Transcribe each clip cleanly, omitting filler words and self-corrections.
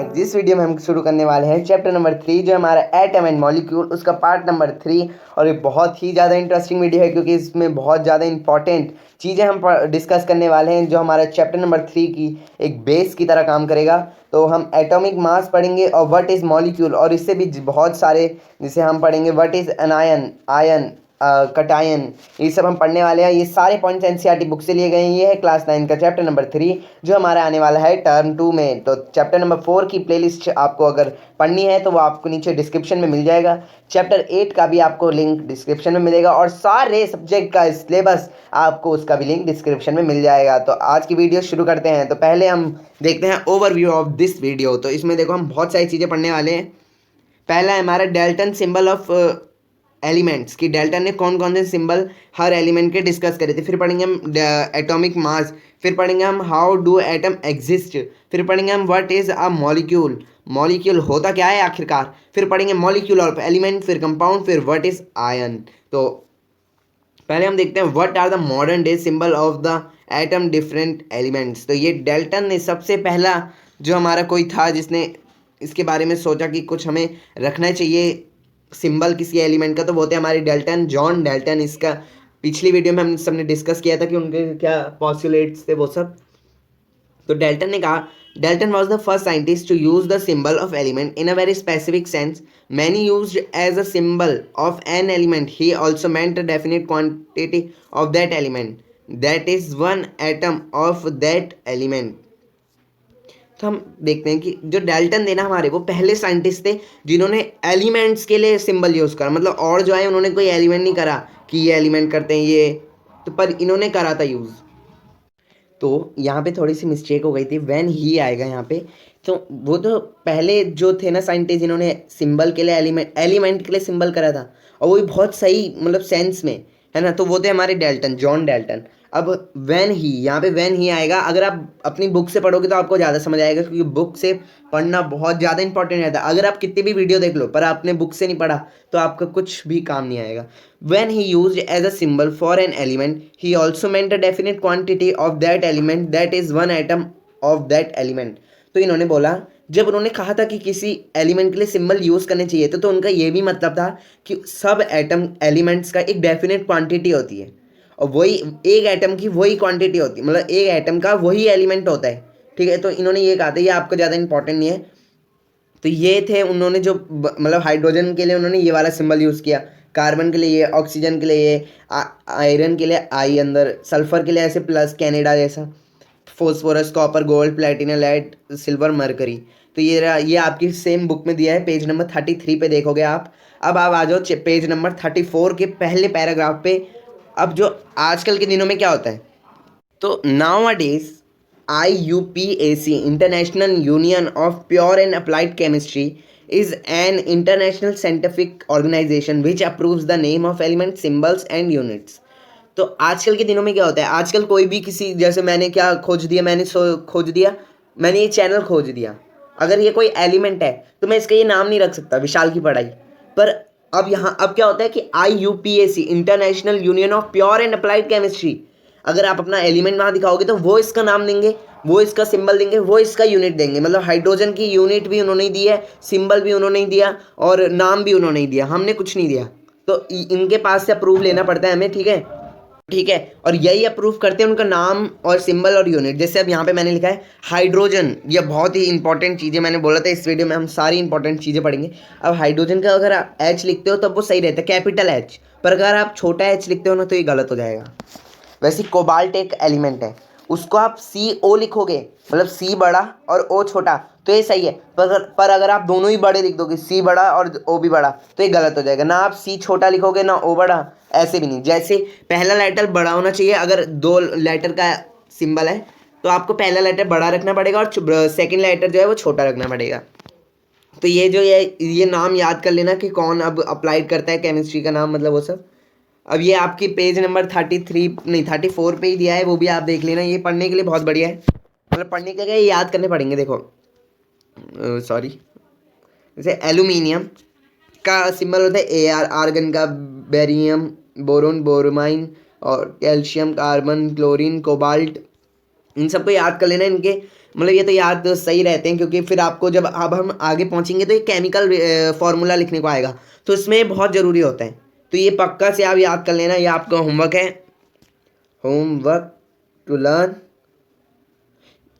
Right, जिस video में हम शुरू करने वाले हैं चैप्टर नंबर 3 जो हमारा एटम एंड मॉलिक्यूल, उसका पार्ट नंबर 3। और ये बहुत ही ज़्यादा इंटरेस्टिंग वीडियो है क्योंकि इसमें बहुत ज़्यादा इंपॉर्टेंट चीज़ें हम डिस्कस करने वाले हैं जो हमारा चैप्टर नंबर 3 की एक बेस की तरह काम करेगा। तो हम एटॉमिक मास पढ़ेंगे और व्हाट इज़ मॉलिक्यूल, और इससे भी बहुत सारे जिसे हम पढ़ेंगे what is anion, ion, cation, ये सब हम पढ़ने वाले हैं। ये सारे पॉइंट्स एनसीईआरटी बुक से लिए गए हैं। ये है क्लास 9 का चैप्टर नंबर 3 जो हमारा आने वाला है टर्म 2 में। तो चैप्टर नंबर 4 की प्लेलिस्ट आपको अगर पढ़नी है तो वो आपको नीचे डिस्क्रिप्शन में मिल जाएगा। चैप्टर 8 का भी आपको लिंक डिस्क्रिप्शन में मिलेगा और सारे सब्जेक्ट का सिलेबस आपको उसका भी लिंक डिस्क्रिप्शन में मिल जाएगा। तो आज की वीडियो शुरू करते हैं। तो पहले हम देखते हैं ओवरव्यू ऑफ दिस वीडियो। तो इसमें देखो हम बहुत सारी चीज़ें पढ़ने वाले हैं। पहला है हमारा डेल्टन सिंबल ऑफ एलिमेंट्स की डेल्टन ने कौन कौन से सिंबल हर एलिमेंट के डिस्कस करे थे। फिर पढ़ेंगे हम एटॉमिक मास। फिर पढ़ेंगे हम हाउ डू एटम एग्जिस्ट। फिर पढ़ेंगे हम what is a molecule, molecule होता क्या है आखिरकार। फिर पढ़ेंगे मॉलिक्यूल ऑफ एलिमेंट, फिर कंपाउंड, फिर व्हाट इज आयन। तो पहले हम देखते हैं what are the modern day symbol of the atom different elements. तो ये डेल्टन ने सबसे पहला जो हमारा कोई था जिसने इसके बारे में सोचा कि कुछ हमें रखना चाहिए सिंबल किसी एलिमेंट का, तो वो थे हमारे डेल्टन, जॉन डेल्टन। इसका पिछली वीडियो में हम सबने डिस्कस किया था कि उनके क्या पॉस्टुलेट्स थे वो सब। तो डेल्टन ने कहा Dalton was the first scientist to use the symbol of element in a very specific sense many use as a symbol of an element he also meant a definite quantity of that element that is one atom of that element. तो हम देखते हैं कि जो Dalton थे ना हमारे, वो पहले साइंटिस्ट थे जिन्होंने एलिमेंट्स के लिए सिंबल यूज़ करा। मतलब और जो है उन्होंने कोई एलिमेंट नहीं करा कि ये एलिमेंट करते हैं ये, तो पर इन्होंने करा था यूज़। तो यहाँ पे थोड़ी सी मिस्टेक हो गई थी, व्हेन ही आएगा यहाँ पे। तो वो तो पहले जो थे ना साइंटिस्ट जिन्होंने सिंबल के लिए एलिमेंट के लिए सिंबल करा था, और वो भी बहुत सही मतलब सेंस में, है ना। तो वो थे हमारे डेल्टन, जॉन डेल्टन। अब व्हेन ही, यहाँ पे व्हेन ही आएगा। अगर आप अपनी बुक से पढ़ोगे तो आपको ज़्यादा समझ आएगा क्योंकि बुक से पढ़ना बहुत ज़्यादा इंपॉर्टेंट रहता है। अगर आप कितनी भी वीडियो देख लो पर आपने बुक से नहीं पढ़ा तो आपका कुछ भी काम नहीं आएगा। When he used as a symbol for an element, he also meant a definite quantity of that element that is one atom of that element. तो इन्होंने बोला, जब उन्होंने कहा था कि किसी एलिमेंट के लिए सिंबल यूज़ करने चाहिए तो उनका ये भी मतलब था कि सब एटम एलिमेंट्स का एक डेफिनेट क्वांटिटी होती है और वही एक एटम की वही क्वांटिटी होती है, मतलब एक एटम का वही एलिमेंट होता है। ठीक है, तो इन्होंने ये कहा था, ये आपको ज़्यादा इंपॉर्टेंट नहीं है। तो ये थे उन्होंने जो मतलब हाइड्रोजन के लिए उन्होंने ये वाला सिंबल यूज़ किया, कार्बन के लिए ये, ऑक्सीजन के लिए ये, आयरन के लिए आई अंदर, सल्फर के लिए ऐसे प्लस, कैनेडा जैसा, phosphorus, copper, gold, platinum, lead, silver, mercury. तो ये आपकी सेम बुक में दिया है, पेज नंबर 33 पे देखोगे आप। अब आप आ जाओ पेज नंबर 34 के पहले पैराग्राफ पे। अब जो आजकल के दिनों में क्या होता है, तो नाउ-अ-डेज IUPAC, International Union of Pure and Applied Chemistry, is an international scientific organization which approves the name of elements, symbols and units. तो आजकल के दिनों में क्या होता है, आजकल कोई भी किसी, जैसे मैंने क्या खोज दिया, खोज दिया, मैंने ये चैनल खोज दिया, अगर ये कोई एलिमेंट है तो मैं इसका ये नाम नहीं रख सकता विशाल की पढ़ाई पर। अब क्या होता है कि IUPAC, international union of pure and applied chemistry, अगर आप अपना एलिमेंट वहाँ दिखाओगे तो वो इसका नाम देंगे, वो इसका सिंबल देंगे, वो इसका यूनिट देंगे। मतलब हाइड्रोजन की यूनिट भी उन्होंने ही दी है, सिंबल भी उन्होंने ही दिया और नाम भी उन्होंने ही दिया, हमने कुछ नहीं दिया। तो इनके पास से अप्रूव लेना पड़ता है हमें, ठीक है, ठीक है। और यही अप्रूव करते हैं उनका नाम और सिंबल और यूनिट। जैसे अब यहाँ पे मैंने लिखा है हाइड्रोजन, ये बहुत ही इंपॉर्टेंट चीज़ें मैंने बोला था इस वीडियो में हम सारी इंपॉर्टेंट चीज़ें पढ़ेंगे। अब हाइड्रोजन का अगर आप H लिखते हो तब वो सही रहता है, कैपिटल H, पर अगर आप छोटा H लिखते हो ना तो ये गलत हो जाएगा। वैसे कोबाल्ट एक एलिमेंट है, उसको आप CO लिखोगे, मतलब C बड़ा और O छोटा, तो ये सही है। पर अगर आप दोनों ही बड़े लिख दोगे, C बड़ा और O भी बड़ा, तो ये गलत हो जाएगा। ना आप C छोटा लिखोगे ना O बड़ा, ऐसे भी नहीं। जैसे पहला लेटर बड़ा होना चाहिए, अगर दो लेटर का सिंबल है तो आपको पहला लेटर बड़ा रखना पड़ेगा और सेकेंड लेटर जो है वो छोटा रखना पड़ेगा। तो ये नाम याद कर लेना कि कौन अब अप्लाइड करता है केमिस्ट्री का नाम, मतलब वो सब। अब ये आपकी पेज नंबर 33 नहीं 34 पे ही दिया है, वो भी आप देख लेना, ये पढ़ने के लिए बहुत बढ़िया है। मतलब पढ़ने के लिए याद करने पड़ेंगे। देखो सॉरी, जैसे एल्यूमिनियम का सिंबल होता है AR, आर्गन का बेरियम, बोरोन, बोरोमाइन, और कैल्शियम, कार्बन, क्लोरीन, कोबाल्ट, इन सबको याद कर लेना। इनके मतलब ये तो याद सही रहते हैं, क्योंकि फिर आपको जब अब हम आगे पहुंचेंगे तो ये केमिकल फॉर्मूला लिखने को आएगा, तो इसमें बहुत ज़रूरी होता है। तो ये पक्का से आप याद कर लेना, ये आपका होमवर्क है, homework to learn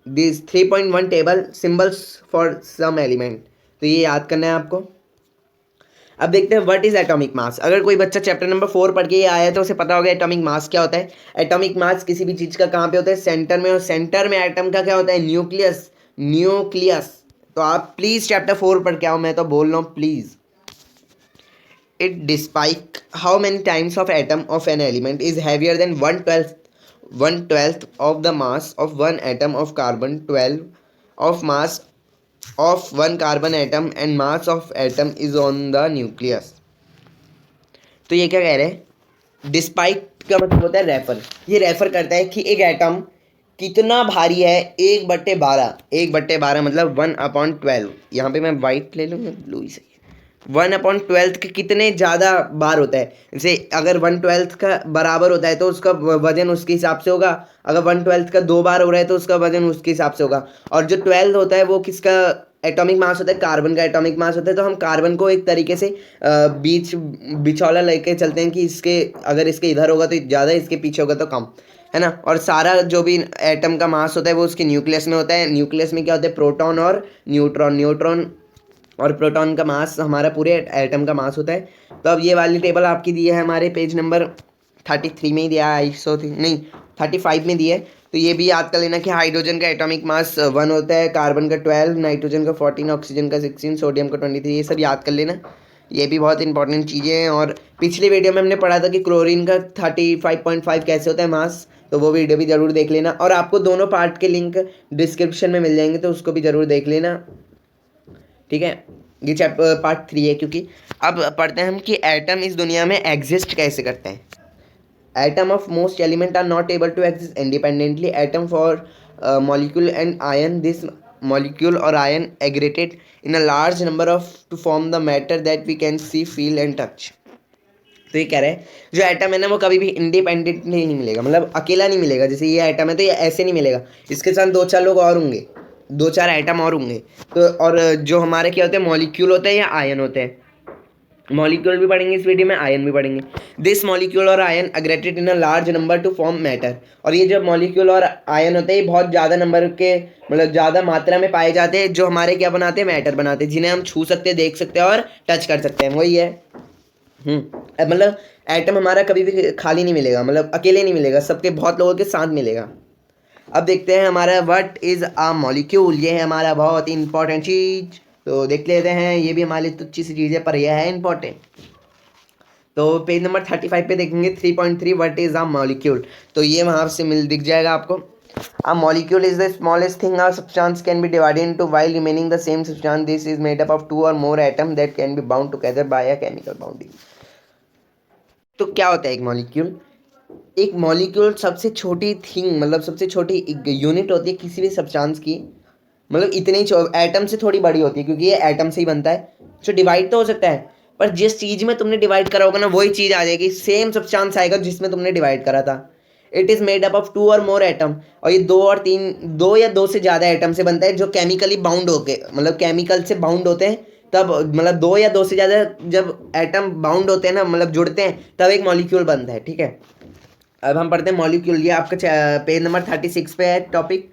this 3.1 table symbols for some element. तो ये याद करना है आपको। अब देखते हैं व्हाट इज एटॉमिक मास। अगर कोई बच्चा चैप्टर नंबर 4 पढ़ के ये आया है तो उसे पता होगा एटॉमिक मास क्या होता है। एटॉमिक मास किसी भी चीज़ का कहाँ पे होता है, सेंटर में, और सेंटर में एटम का क्या होता है, न्यूक्लियस, न्यूक्लियस। तो आप प्लीज़ चैप्टर 4 पढ़ के आओ, मैं तो बोल रहा हूँ please. It despite how many times of atom of an element is heavier than 1/12 of the mass of one atom of carbon, 12 of mass of one carbon atom and mass of atom is on the nucleus। तो ये क्या कह रहे हैं, despite का मतलब होता है रेफर। ये रेफर करता है कि एक एटम कितना भारी है, 1/12, 1/12 मतलब 1/12। यहाँ पे मैं वाइट ले लूँगा, ब्लू ही सही है। 1/12 के कितने ज़्यादा बार होता है, जैसे अगर 1/12 का बराबर होता है तो उसका वजन उसके हिसाब से होगा, अगर 1/12 का 2 बार हो रहा है तो उसका वजन उसके हिसाब से होगा। और जो 12 होता है वो किसका एटॉमिक मास होता है, कार्बन का एटॉमिक मास होता है। तो हम कार्बन को एक तरीके से बीच बिचौला लेके चलते हैं कि इसके अगर इसके इधर होगा तो ज़्यादा, इसके पीछे होगा तो कम, है ना। और सारा जो भी एटम का मास होता है वो उसके न्यूक्लियस में होता है। न्यूक्लियस में क्या होता है, प्रोटॉन और न्यूट्रॉन, न्यूट्रॉन और प्रोटॉन का मास हमारा पूरे एटम का मास होता है। तो अब ये वाली टेबल आपकी दी है हमारे पेज नंबर 33 में ही दिया है, नहीं 35 में दी है। तो ये भी याद कर लेना कि हाइड्रोजन का एटॉमिक मास 1 होता है, कार्बन का 12, नाइट्रोजन का 14, ऑक्सीजन का 16, सोडियम का 23, ये सब याद कर लेना। ये भी बहुत इंपॉर्टेंट चीज़ें हैं। और पिछले वीडियो में हमने पढ़ा था कि क्लोरीन का 35.5 कैसे होता है मास, तो वो वीडियो भी ज़रूर देख लेना। और आपको दोनों पार्ट के लिंक डिस्क्रिप्शन में मिल जाएंगे, तो उसको भी ज़रूर देख लेना, ठीक है। ये चैप्टर पार्ट 3 है। क्योंकि अब पढ़ते हैं हम कि एटम इस दुनिया में एग्जिस्ट कैसे करते हैं। Atom of most element are not able to exist independently. Atom for molecule and ion, this molecule और ion aggregated in a large number of to form the matter that we can see, feel and touch. तो ये कह रहे हैं जो atom है ना वो कभी भी इंडिपेंडेंटली नहीं मिलेगा, मतलब अकेला नहीं मिलेगा। जैसे ये एटम है तो ये ऐसे नहीं मिलेगा, इसके साथ 2-4 लोग और होंगे, 2-4 एटम और होंगे। तो और जो हमारे क्या होते हैं, मॉलिक्यूल होते हैं या आयन होते हैं। मॉलिक्यूल भी पढ़ेंगे इस वीडियो में, आयन भी पढ़ेंगे। दिस मॉलिक्यूल और ion aggregated in a large number to form matter. और ये जो मॉलिक्यूल और आयन होते हैं ये बहुत ज़्यादा नंबर के, मतलब ज़्यादा मात्रा में पाए जाते हैं, जो हमारे क्या बनाते हैं, मैटर बनाते हैं, जिन्हें हम छू सकते हैं, देख सकते हैं और टच कर सकते हैं। वही है। मतलब एटम हमारा कभी भी खाली नहीं मिलेगा, मतलब अकेले नहीं मिलेगा, सबके बहुत लोगों के साथ मिलेगा। अब देखते हैं हमारा व्हाट इज़ अ मॉलिक्यूल। ये है हमारा बहुत ही इंपॉर्टेंट चीज़, तो देख लेते हैं। ये भी हमारी तुच्छी सी चीज़ है पर यह है इंपॉर्टेंट। तो पेज नंबर 35 पे देखेंगे 3.3 व्हाट इज़ अ मॉलिक्यूल। तो ये वहाँ से दिख जाएगा आपको। A molecule is the smallest thing a substance can be divided into while remaining the same substance. This is made up of 2 or more atoms that can be bound together by a chemical bonding. तो क्या होता है एक molecule? एक molecule सबसे छोटी thing, मतलब सबसे छोटी यूनिट होती है किसी भी सब्सटेंस की, मतलब इतने ही एटम से थोड़ी बड़ी होती है, क्योंकि ये एटम से ही बनता है। तो डिवाइड तो हो सकता है, पर जिस चीज़ में तुमने डिवाइड करा होगा ना वही चीज़ आ जाएगी, सेम सब्सटेंस आएगा जिसमें तुमने डिवाइड करा था। It is made up of 2 और मोर एटम। और ये 2 या 2 से ज़्यादा एटम से बनता है, जो केमिकली बाउंड होके, मतलब केमिकल से बाउंड होते हैं तब, मतलब 2 या 2 से ज़्यादा जब एटम बाउंड होते हैं ना, मतलब जुड़ते हैं, तब एक मॉलिक्यूल बनता है, ठीक है। अब हम पढ़ते हैं मॉलिक्यूल। ये आपका पेज नंबर 36 पे है टॉपिक।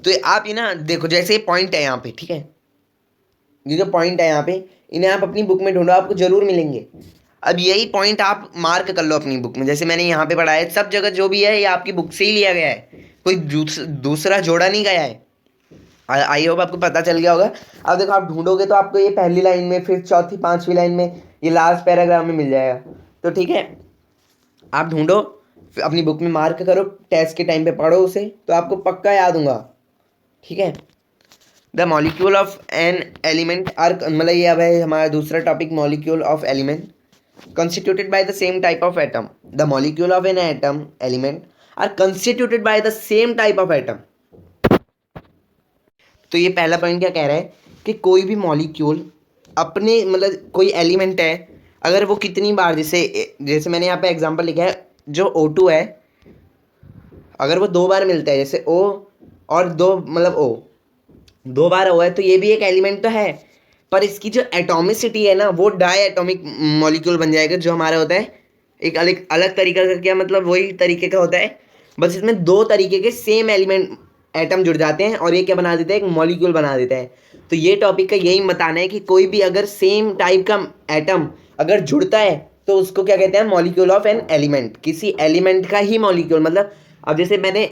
तो आप ये ना देखो, जैसे ये पॉइंट है यहाँ पे, ठीक है, ये जो पॉइंट है यहाँ पे, इन्हें आप अपनी बुक में ढूंढो, आपको जरूर मिलेंगे। अब यही पॉइंट आप मार्क कर लो अपनी बुक में, जैसे मैंने यहाँ पे पढ़ा है। सब जगह जो भी है ये आपकी बुक से ही लिया गया है, कोई दूसरा जोड़ा नहीं गया है। आई होप आपको पता चल गया होगा। अब देखो आप ढूंढोगे तो आपको ये पहली लाइन में, फिर चौथी 5वीं लाइन में, ये लास्ट पैराग्राफ में मिल जाएगा। तो ठीक है, आप ढूंढो, अपनी बुक में मार्क करो, टेस्ट के टाइम पे पढ़ो उसे, तो आपको पक्का याद होगा, ठीक है। The molecule of an element are, मतलब ये अब है हमारा दूसरा topic, molecule of element constituted by the same type of atom. The molecule of an atom element are constituted by the same type of atom. तो ये पहला point क्या कह रहा है कि कोई भी मॉलिक्यूल अपने, मतलब कोई एलिमेंट है, अगर वो कितनी बार, जैसे मैंने यहाँ पे एग्जांपल लिखा है, जो O2 है, अगर वो 2 बार मिलता है, जैसे O और 2 मतलब O, 2 बार हुआ है तो ये भी एक एलिमेंट तो है, पर इसकी जो एटॉमिसिटी है ना वो डाई एटॉमिक मॉलिक्यूल बन जाएगा, जो हमारा होता है एक अलग अलग तरीका का। क्या मतलब, वही तरीके का होता है, बस इसमें 2 तरीके के सेम एलिमेंट एटम जुड़ जाते हैं और ये क्या बना देते हैं, एक मॉलिक्यूल बना देते हैं। तो ये टॉपिक का यही बताना है कि कोई भी अगर सेम टाइप का एटम अगर जुड़ता है तो उसको क्या कहते हैं, मॉलिक्यूल ऑफ एन एलिमेंट, किसी एलिमेंट का ही मॉलिक्यूल। मतलब अब जैसे मैंने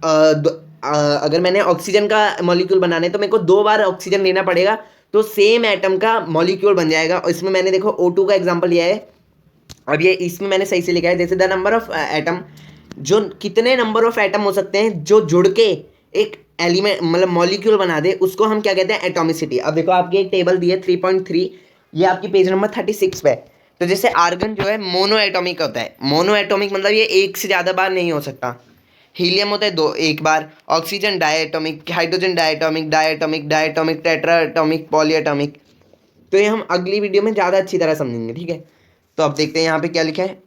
अगर मैंने ऑक्सीजन का मॉलिक्यूल बनाना है तो मेरे को 2 बार ऑक्सीजन लेना पड़ेगा, तो सेम एटम का मॉलिक्यूल बन जाएगा। और इसमें मैंने देखो O2 का एग्जांपल लिया है। अब ये इसमें मैंने सही से लिखा है, जैसे द नंबर ऑफ एटम, जो कितने नंबर ऑफ एटम हो सकते हैं जो जुड़ के एक एलिमेंट मतलब मॉलिक्यूल बना दे, उसको हम क्या कहते हैं, एटॉमिसिटी। अब देखो आपकी एक टेबल दी है 3.3, ये आपकी पेज नंबर 36 पे है। तो जैसे आर्गन जो है मोनो एटॉमिक होता है, मोनो एटॉमिक मतलब ये एक से ज़्यादा बार नहीं हो सकता। हीलियम होता है दो, एक बार। Oxygen diatomic, hydrogen diatomic, diatomic, diatomic, tetratomic, polyatomic. तो ये हम अगली वीडियो में ज़्यादा अच्छी तरह समझेंगे, ठीक है। तो अब देखते हैं यहाँ पे क्या लिखा है।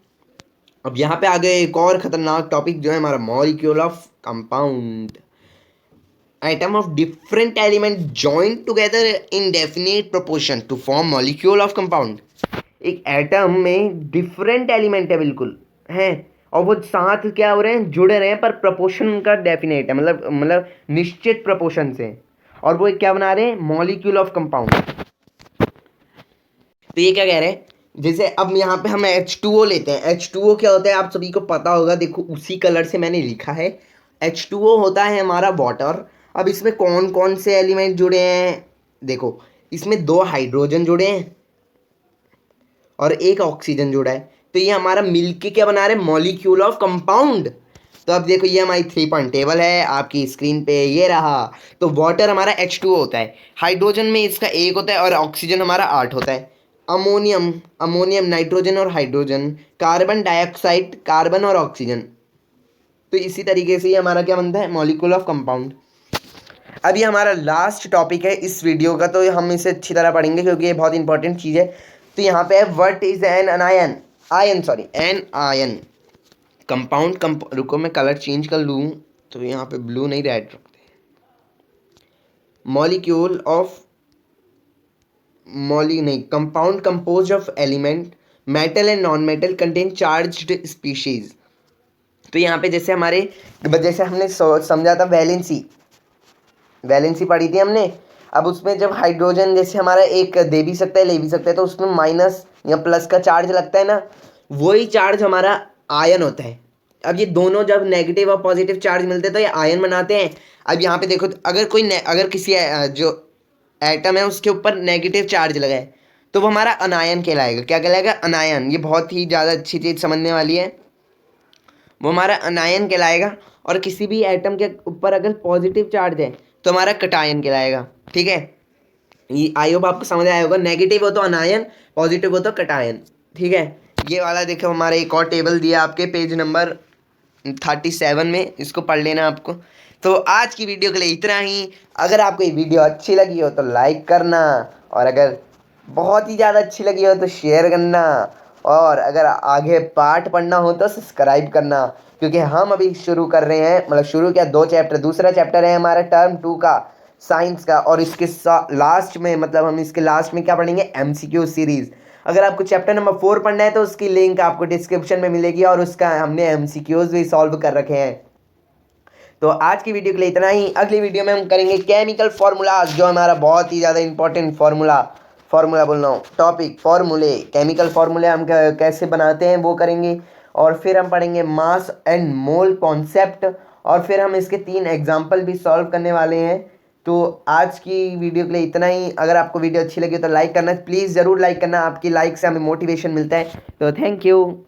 अब यहाँ पे आ गए एक और खतरनाक टॉपिक जो है हमारा molecule of compound. Atom of different element joint together in definite proportion to form molecule of compound. एक एटम में डिफरेंट एलिमेंट है बिल्कुल, हैं, और वो साथ क्या हो रहे हैं, जुड़ रहे हैं, पर प्रोपोर्शन उनका डेफिनेट है, मतलब निश्चित प्रोपोर्शन से, और वो एक क्या बना रहे हैं, मॉलिक्यूल ऑफ कंपाउंड। तो ये क्या कह रहे हैं, जैसे अब यहाँ पे हम H2O लेते हैं। H2O क्या होता है आप सभी को पता होगा, देखो उसी कलर से मैंने लिखा है। H2O होता है हमारा वाटर। अब इसमें कौन कौन से एलिमेंट जुड़े हैं, देखो इसमें 2 हाइड्रोजन जुड़े हैं और एक ऑक्सीजन जुड़ा है। तो ये हमारा मिलके क्या बना रहे हैं, मॉलिक्यूल ऑफ कंपाउंड। तो अब देखो ये हमारी 3 पॉइंट टेबल है आपकी स्क्रीन पे, ये रहा। तो वाटर हमारा H2O होता है, हाइड्रोजन में इसका 1 होता है और ऑक्सीजन हमारा 8 होता है। अमोनियम, अमोनियम नाइट्रोजन और हाइड्रोजन। कार्बन डाइऑक्साइड, कार्बन और ऑक्सीजन। तो इसी तरीके से ये हमारा क्या बनता है, मॉलिक्यूल ऑफ कंपाउंड। अब ये हमारा लास्ट टॉपिक है इस वीडियो का, तो हम इसे अच्छी तरह पढ़ेंगे क्योंकि ये बहुत इंपॉर्टेंट चीज़ है। तो यहाँ पे है what is an anion, an ion compound. रुको मैं कलर चेंज कर लूँ, तो यहाँ पे ब्लू नहीं रेड रखते। Molecule of compound compose of element metal and non metal contain charged species. तो यहाँ पे जैसे हमने समझा था वैलेंसी पढ़ी थी हमने। अब उसमें जब हाइड्रोजन जैसे हमारा एक दे भी सकता है ले भी सकता है, तो उसमें माइनस या प्लस का चार्ज लगता है ना, वही चार्ज हमारा आयन होता है। अब ये दोनों जब नेगेटिव और पॉजिटिव चार्ज मिलते हैं तो ये आयन बनाते हैं। अब यहाँ पे देखो, अगर किसी जो एटम है उसके ऊपर नेगेटिव चार्ज लगा है तो वो हमारा अनायन कहलाएगा। क्या कहलाएगा, अनायन। ये बहुत ही ज़्यादा अच्छी चीज़ समझने वाली है, वो हमारा अनायन कहलाएगा। और किसी भी एटम के ऊपर अगर पॉजिटिव चार्ज है तो हमारा कटायन कहलाएगा, ठीक है। ये आई होप आपको समझ आया होगा, नेगेटिव हो तो अनायन, पॉजिटिव हो तो कटायन, ठीक है। ये वाला देखो हमारा एक और टेबल दिया आपके पेज नंबर 37 में, इसको पढ़ लेना आपको। तो आज की वीडियो के लिए इतना ही। अगर आपको ये वीडियो अच्छी लगी हो तो लाइक करना, और अगर बहुत ही ज़्यादा अच्छी लगी हो तो शेयर करना, और अगर आगे पार्ट पढ़ना हो तो सब्सक्राइब करना, क्योंकि हम अभी शुरू कर रहे हैं, मतलब शुरू क्या, 2 चैप्टर, दूसरा चैप्टर है हमारा टर्म 2 का साइंस का। और इसके लास्ट में, मतलब हम इसके लास्ट में क्या पढ़ेंगे, MCQ सीरीज़। अगर आपको चैप्टर नंबर 4 पढ़ना है तो उसकी लिंक आपको डिस्क्रिप्शन में मिलेगी, और उसका हमने MCQs भी सॉल्व कर रखे हैं। तो आज की वीडियो के लिए इतना ही। अगली वीडियो में हम करेंगे केमिकल फार्मूलाज, जो हमारा बहुत ही ज़्यादा इंपॉर्टेंट फार्मूला बोल रहा हूँ, टॉपिक फार्मूले, केमिकल फार्मूले हम कैसे बनाते हैं वो करेंगे। और फिर हम पढ़ेंगे मास एंड मोल कॉन्सेप्ट, और फिर हम इसके 3 एग्जाम्पल भी सॉल्व करने वाले हैं। तो आज की वीडियो के लिए इतना ही। अगर आपको वीडियो अच्छी लगी तो लाइक करना, प्लीज़ ज़रूर लाइक करना, आपकी लाइक से हमें मोटिवेशन मिलता है। तो थैंक यू।